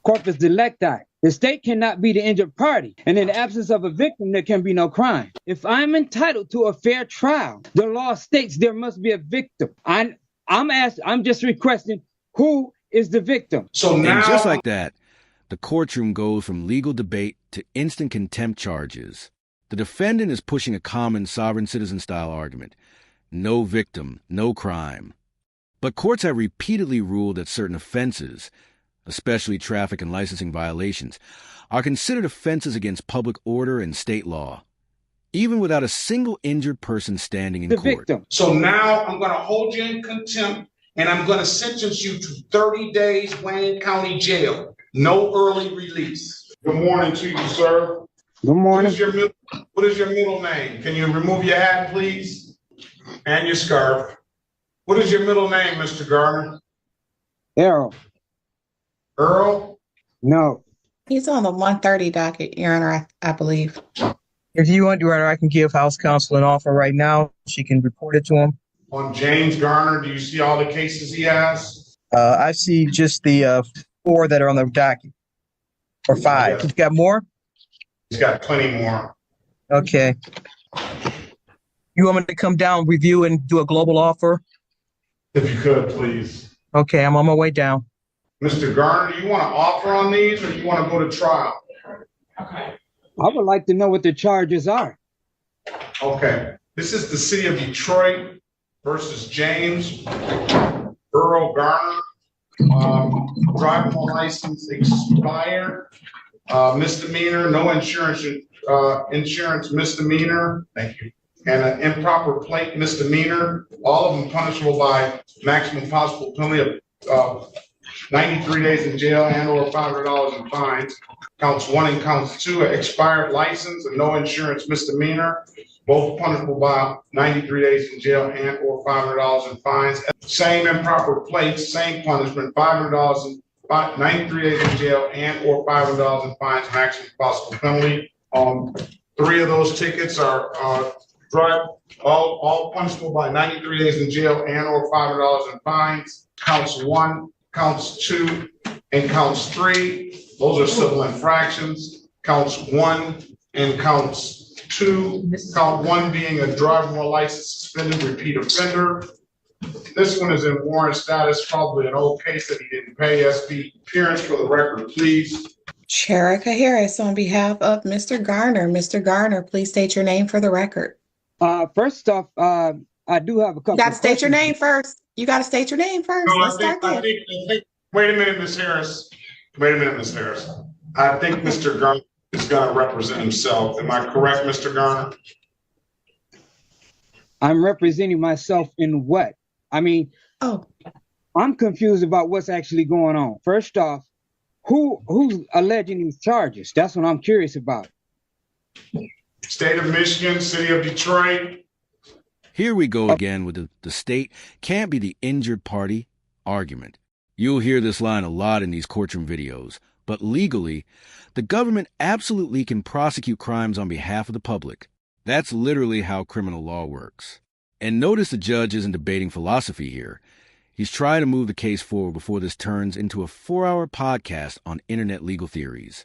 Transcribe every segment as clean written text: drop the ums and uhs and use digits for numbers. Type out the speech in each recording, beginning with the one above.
corpus delicti. The state cannot be the injured party, and in the absence of a victim, there can be no crime. If I'm entitled to a fair trial, the law states there must be a victim. I'm just requesting who is the victim. So now, and just like that, the courtroom goes from legal debate to instant contempt charges. The defendant is pushing a common sovereign citizen style argument. No victim, no crime. But courts have repeatedly ruled that certain offenses, especially traffic and licensing violations, are considered offenses against public order and state law, even without a single injured person standing in court. Victim. So now I'm going to hold you in contempt, and I'm going to sentence you to 30 days Wayne County Jail. No early release. Good morning to you, sir. Good morning. What is your middle name? Can you remove your hat, please? And your scarf. What is your middle name, Mr. Garner? Errol. Earl? No. He's on the 130 docket, Your Honor, I believe. If you want, Your Honor, I can give House Counsel an offer right now. She can report it to him. On James Garner, do you see all the cases he has? I see just the 4 that are on the docket. Or 5. Yes. You've got more? He's got plenty more. Okay. You want me to come down, review, and do a global offer? If you could, please. Okay, I'm on my way down. Mr. Garner, do you want to offer on these, or do you want to go to trial? I would like to know what the charges are. Okay. This is the city of Detroit versus James Earl Garner. Driving license expired. Misdemeanor, no insurance misdemeanor. Thank you. And an improper plate misdemeanor. All of them punishable by maximum possible penalty of 93 days in jail and or $500 in fines. Counts 1 and counts 2, an expired license and no insurance misdemeanor, both punishable by 93 days in jail and or $500 in fines. Same improper plates, same punishment, $500 and 93 days in jail and or $500 in fines, maximum possible penalty. 3 of those tickets are all punishable by 93 days in jail and or $500 in fines. Counts 1, counts 2, and counts 3. Those are civil infractions. Counts 1 and counts 2. Count 1 being a driving while license suspended repeat offender. This one is in warrant status, probably an old case that he didn't pay. SB appearance for the record, please. Sherika Harris on behalf of Mr. Garner. Mr. Garner, please state your name for the record. First off, I do have a couple. You got to state your name first. You got to state your name first. No, Let's start there. Wait a minute, Ms. Harris. Wait a minute, Ms. Harris. I think Mr. Garner is going to represent himself. Am I correct, Mr. Garner? I'm representing myself in what? I mean, I'm confused about what's actually going on. First off, who's alleging these charges? That's what I'm curious about. State of Michigan, city of Detroit. Here we go again with the state can't be the injured party argument. You'll hear this line a lot in these courtroom videos, but legally, the government absolutely can prosecute crimes on behalf of the public. That's literally how criminal law works. And notice the judge isn't debating philosophy here. He's trying to move the case forward before this turns into a 4-hour podcast on internet legal theories.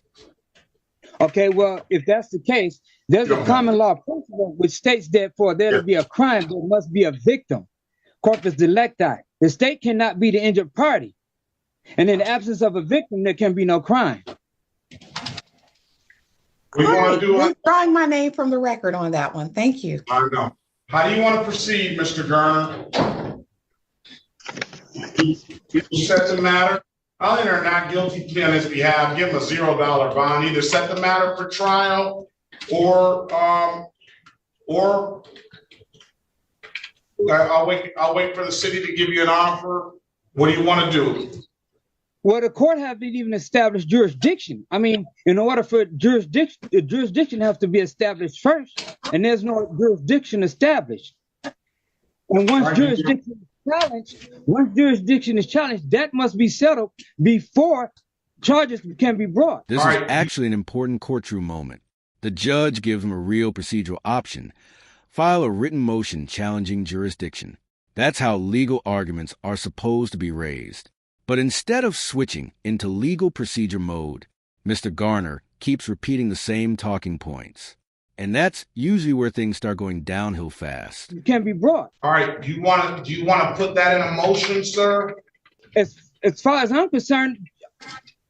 Okay, well, if that's the case, there's a common law principle which states that for there to be a crime, there must be a victim. Corpus delicti. The state cannot be the injured party. And in the absence of a victim, there can be no crime. Withdrawing my name from the record on that one. Thank you. I know. How do you want to proceed, Mr. Garner? You set the matter. I'll enter a not guilty plea on his behalf. Give him a $0 bond. Either set the matter for trial, or I'll wait for the city to give you an offer. What do you want to do? Well, the court hasn't even established jurisdiction. I mean, in order for jurisdiction, the jurisdiction has to be established first, and there's no jurisdiction established. And once jurisdiction is challenged, that must be settled before charges can be brought. This is actually an important courtroom moment. The judge gives him a real procedural option. File a written motion challenging jurisdiction. That's how legal arguments are supposed to be raised. But instead of switching into legal procedure mode, Mr. Garner keeps repeating the same talking points. And that's usually where things start going downhill fast. It can be brought. All right, do you want to put that in a motion, sir? As far as I'm concerned,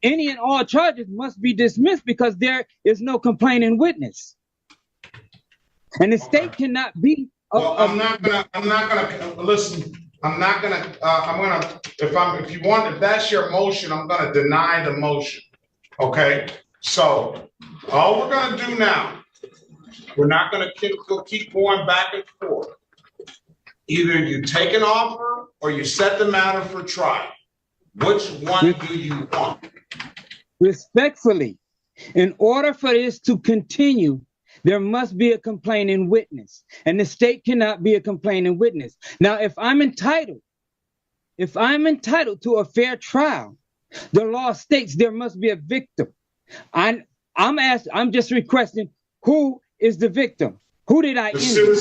any and all charges must be dismissed because there is no complaining witness. And the state cannot be. I'm not gonna listen. If that's your motion, I'm gonna deny the motion. Okay? So all we're gonna do now, we're not gonna keep going back and forth. Either you take an offer or you set the matter for trial. Which one do you want? Respectfully, in order for this to continue, there must be a complaining witness, and the state cannot be a complaining witness. Now, if I'm entitled to a fair trial, the law states there must be a victim. I'm just requesting, who is the victim? Who did I injure?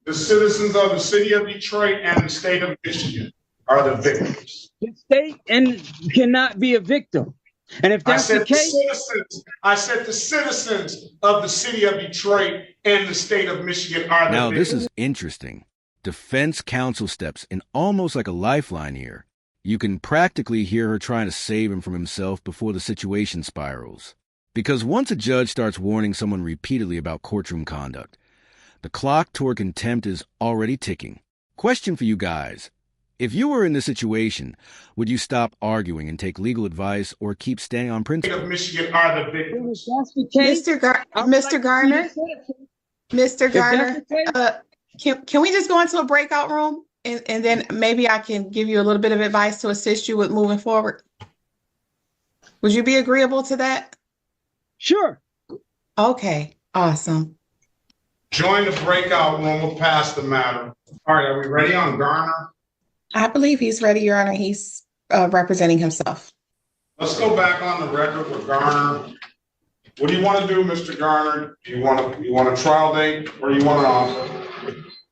The citizens of the city of Detroit and the state of Michigan are the victims. The state cannot be a victim. And if that's the case, I said the citizens of the city of Detroit and the state of Michigan are the Now, victims. this is interesting. Defense counsel steps in almost like a lifeline here. You can practically hear her trying to save him from himself before the situation spirals. Because once a judge starts warning someone repeatedly about courtroom conduct, the clock toward contempt is already ticking. Question for you guys. If you were in this situation, would you stop arguing and take legal advice or keep standing on principle? Of Michigan are the victims. Mr. Garner, can we just go into a breakout room and then maybe I can give you a little bit of advice to assist you with moving forward? Would you be agreeable to that? Sure. Okay, awesome. Join the breakout room. We'll pass the matter. All right, are we ready on Garner? I believe he's ready, Your Honor. He's representing himself. Let's go back on the record with Garner. What do you want to do, Mr. Garner? Do you want a trial date, or do you want an offer?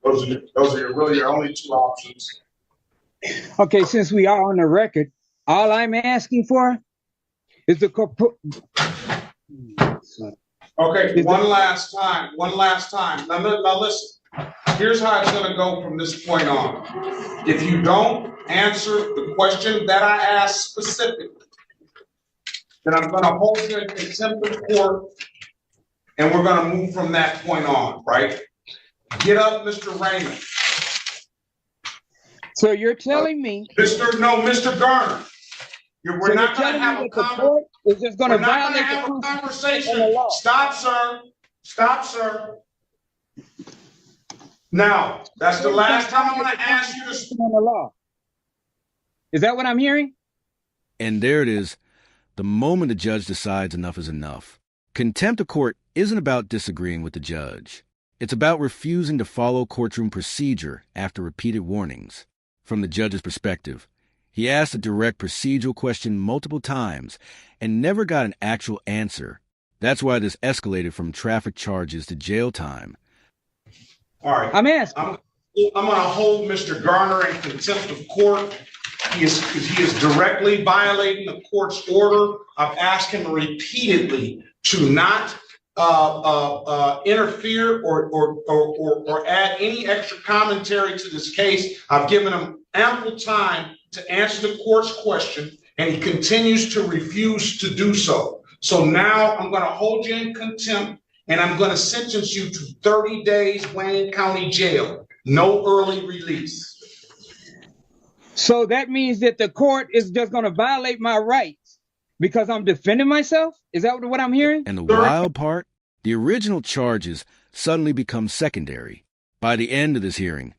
Those are really your only two options. Okay, since we are on the record, all I'm asking for is the Okay, one last time. Now listen. Here's how it's going to go from this point on. If you don't answer the question that I asked specifically, then I'm going to hold you in contempt of court, and we're going to move from that point on, right? Get up, Mr. Raymond. So you're telling me, Mr. Garner. We're not going to have a conversation. Stop, sir. Now, that's the last time I'm going to ask you to speak on the law. Is that what I'm hearing? And there it is. The moment the judge decides enough is enough. Contempt of court isn't about disagreeing with the judge. It's about refusing to follow courtroom procedure after repeated warnings. From the judge's perspective, he asked a direct procedural question multiple times and never got an actual answer. That's why this escalated from traffic charges to jail time. All right. I'm asking. I'm going to hold Mr. Garner in contempt of court. He is directly violating the court's order. I've asked him repeatedly to not interfere or add any extra commentary to this case. I've given him ample time to answer the court's question, and he continues to refuse to do so. So now I'm going to hold you in contempt, and I'm going to sentence you to 30 days Wayne County Jail. No early release. So that means that the court is just going to violate my rights because I'm defending myself? Is that what I'm hearing? And the wild part, the original charges suddenly become secondary. By the end of this hearing,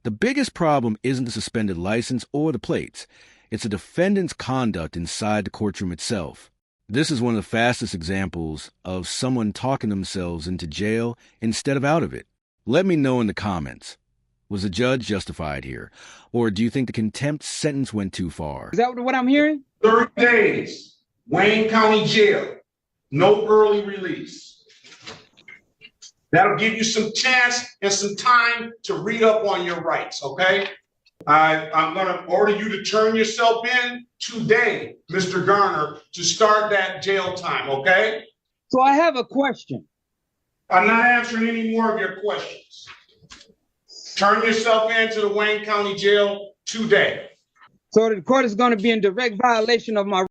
the biggest problem isn't the suspended license or the plates. It's the defendant's conduct inside the courtroom itself. This is one of the fastest examples of someone talking themselves into jail instead of out of it. Let me know in the comments. Was the judge justified here? Or do you think the contempt sentence went too far? Is that what I'm hearing? 30 days, Wayne County Jail, no early release. That'll give you some chance and some time to read up on your rights, okay? I'm gonna order you to turn yourself in today, Mr. Garner, to start that jail time, okay? So I have a question. I'm not answering any more of your questions. Turn yourself in to the Wayne County Jail today. So the court is going to be in direct violation of my